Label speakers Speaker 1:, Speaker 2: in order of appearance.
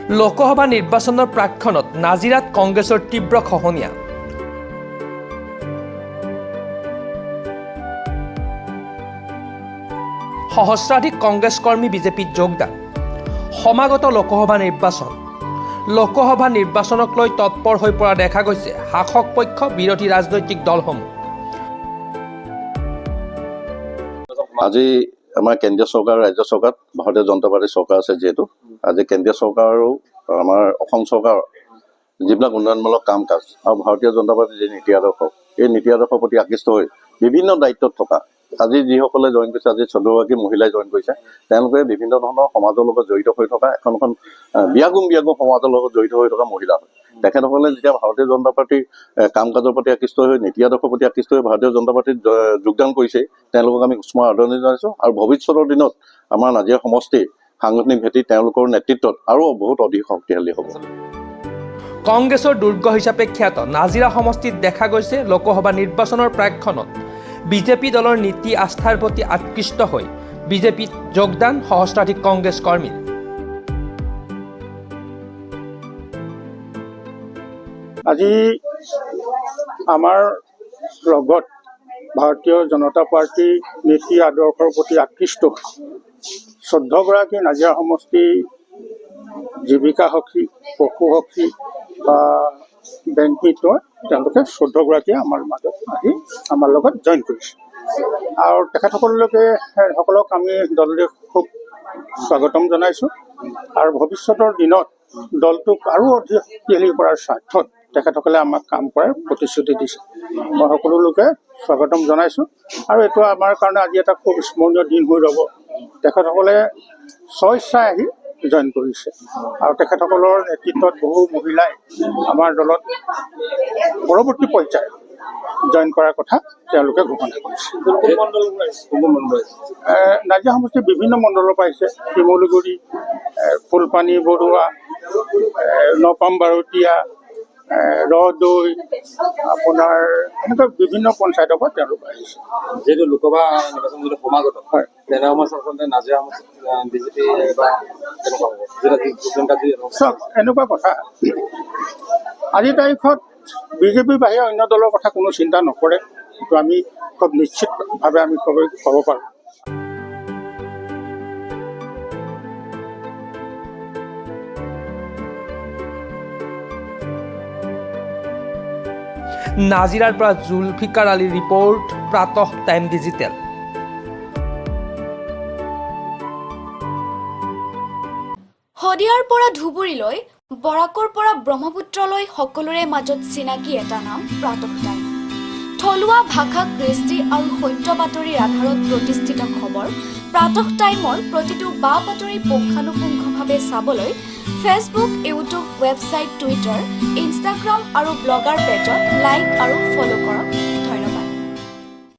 Speaker 1: লোকসভা নিৰ্বাচনৰ প্ৰাক্ষণত নাজিৰাত কংগ্ৰেছৰ তীব্ৰ খহনীয়া। সহস্ৰাধিক কংগ্ৰেছ কৰ্মী বিজেপিত যোগদান। সমাগত লোকসভা নিৰ্বাচন। লোকসভা নিৰ্বাচনক লৈ তৎপৰ হৈ পৰা দেখা গৈছে শাসক পক্ষ বিৰোধী ৰাজনৈতিক দলসমূহ।
Speaker 2: আজি আমাৰ কেন্দ্ৰীয় চৰকাৰ ৰাজ্য চৰকাৰ ভাৰতীয় জনতা পাৰ্টীৰ চৰকাৰ আছে যিহেতু আজি কেন্দ্ৰীয় চৰকাৰ আৰু আমাৰ অসম চৰকাৰ যিবিলাক উন্নয়নমূলক কাম কাজ আৰু ভাৰতীয় জনতা পাৰ্টীৰ যি নীতি আদৰ্শ এই নীতি আদৰ্শৰ প্ৰতি আকৃষ্ট হৈ বিভিন্ন দায়িত্বত থকা আজি যিসকলে জইন কৰিছে আজি 14গৰাকী মহিলাই জইন কৰিছে তেওঁলোকে বিভিন্ন ধৰণৰ সমাজৰ লগত জড়িত হৈ থকা এখন বিয়াগুম সমাজৰ লগত জড়িত হৈ থকা মহিলা হয়। তেখেতসকলে যেতিয়া ভাৰতীয় জনতা পাৰ্টীৰ কাম কাজৰ প্ৰতি আকৃষ্ট হৈ নীতি আদৰ্শৰ প্ৰতি আকৃষ্ট হৈ ভাৰতীয় জনতা পাৰ্টীত যোগদান কৰিছে তেওঁলোকক আমি উষ্ম আদৰণি জনাইছোঁ আৰু ভৱিষ্যতৰ দিনত আমাৰ নাজিৰা সমষ্টিৰ সাংগঠনিক ভেটি তেওঁলোকৰ নেতৃত্বত আৰু বহুত অধিক শক্তিশালী হ'ব।
Speaker 1: কংগ্ৰেছৰ দুৰ্গ হিচাপে খ্যাত নাজিৰা সমষ্টিত দেখা গৈছে লোকসভা নিৰ্বাচনৰ প্ৰাক্ষণত বিজেপি দলৰ নীতি আস্থাৰ প্ৰতি আকৃষ্ট হৈ বিজেপিত যোগদান সহস্ৰাধিক কংগ্ৰেছ কৰ্মী।
Speaker 3: আজি আমাৰ লগত ভাৰতীয় জনতা পাৰ্টীৰ নীতি আদৰ্শৰ প্ৰতি আকৃষ্ট 14গৰাকী নাজিৰা সমষ্টি জীৱিকা সখী পশু সখী বা বেংক মিত্ৰ তেওঁলোকে 14গৰাকীয়ে আমাৰ মাজত আহি আমাৰ লগত জইন কৰিছে আৰু তেখেতসকলক আমি দললৈ খুব স্বাগতম জনাইছোঁ আৰু ভৱিষ্যতৰ দিনত দলটোক আৰু অধিক শক্তিশালী কৰাৰ স্বাৰ্থত তেখেতসকলে আমাক কাম কৰাৰ প্ৰতিশ্ৰুতি দিছে। মই সকলো লোকে স্বাগতম জনাইছোঁ আৰু এইটো আমাৰ কাৰণে আজি এটা খুব স্মৰণীয় দিন হৈ ৰ'ব। তেখেতসকলে স্বইচ্ছাই আহি জইন কৰিছে আৰু তেখেতসকলৰ নেতৃত্বত বহু মহিলাই আমাৰ দলত পৰৱৰ্তী পৰ্যায়ত জইন কৰাৰ কথা তেওঁলোকে ঘোষণা কৰিছে। নাজিৰা সমষ্টিৰ বিভিন্ন মণ্ডলৰ পৰা আহিছে। শিমলুগুৰি, ফুলপানী বৰুৱা, নপাম বাৰতীয়া, ৰদৈ, আপোনাৰ এনেকুৱা বিভিন্ন পঞ্চায়তৰ পৰা তেওঁলোক আহিছে।
Speaker 4: যিহেতু লোকসভা নিৰ্বাচন যিটো সমাগত হয় নাজিৰা বিজেপি
Speaker 3: এনেকুৱা কথা আজিৰ তাৰিখত বিজেপিৰ বাহিৰে অন্য দলৰ কথা কোনো চিন্তা নকৰে। সেইটো আমি খুব নিশ্চিতভাৱে আমি ক'ব পাৰোঁ।
Speaker 1: নাজিৰাৰ পৰা জুলফিকাৰ আলীৰ ৰিপৰ্ট, প্ৰাতঃ টাইম ডিজিটেল।
Speaker 5: শদিয়াৰ পৰা ধুবুৰীলৈ, বৰাকৰ পৰা ব্ৰহ্মপুত্ৰলৈ সকলোৰে মাজত চিনাকি এটা নাম প্ৰাতঃ টাইম। থলুৱা ভাষা, কৃষ্টি আৰু সত্য বাতৰিৰ আধাৰত প্ৰতিষ্ঠিত খবৰ প্ৰাতঃ টাইমৰ প্ৰতিটো বা বাতৰি পুংখানুপুংখভাৱে চাবলৈ Facebook, YouTube, website, Twitter, Instagram আৰু ব্লগাৰ পেজত লাইক আৰু ফ'ল' কৰক।